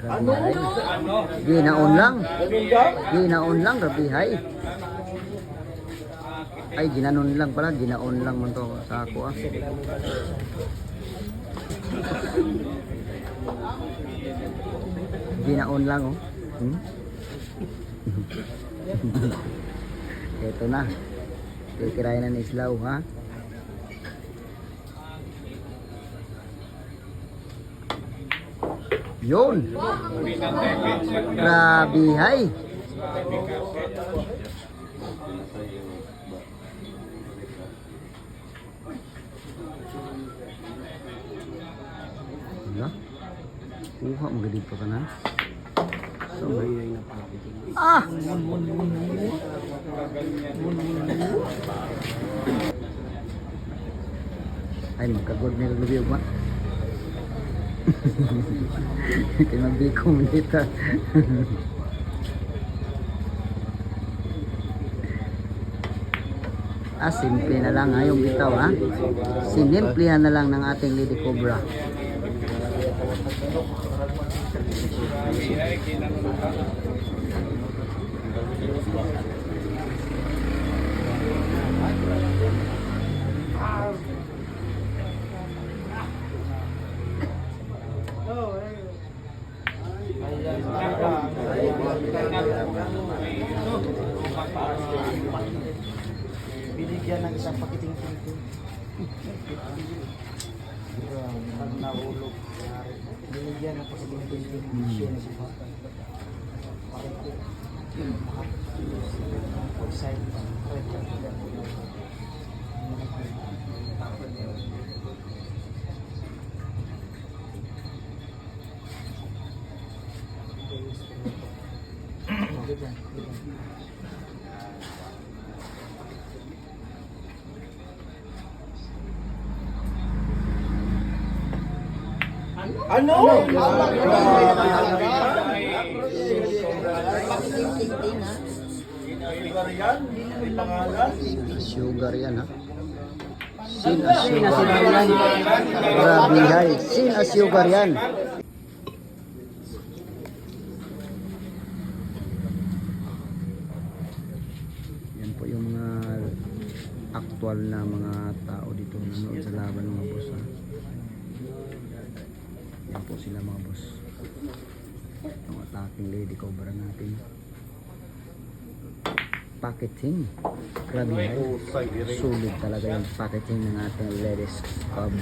Rabihay. Ginaon lang. Ginaon lang, rabihay. Ay, ginanon lang pala. Ginaon lang man to sa ako ah. Ginaon lang oh. Ito na. Titirayan na ni Islaw ha. Yun. Rabihay. Wala. Kuha mo gadid pa ka na. So, ah! Ay, magkagod na lubiyog ba? Kaya magbikom dito. Simple na lang ha, yung bitaw ha. Sinimplihan na lang ng ating Lady Cobra. Binigyan ng isang pakiting pinto. Pag nahulog, binigyan ng pakiting pinto. Siya na siya. Outside. Ano? Sugar yan ha. Sin as sugar yan. Rabihay. Sin as sugar yan. Yan po yung mga aktual na mga tao dito nanood sa laban mga boss ha. Yan po sila mga boss. Ang attacking Lady Cobra natin. Packaging. Grabe. Sulit talaga yung packaging ng ating Lady Cobra.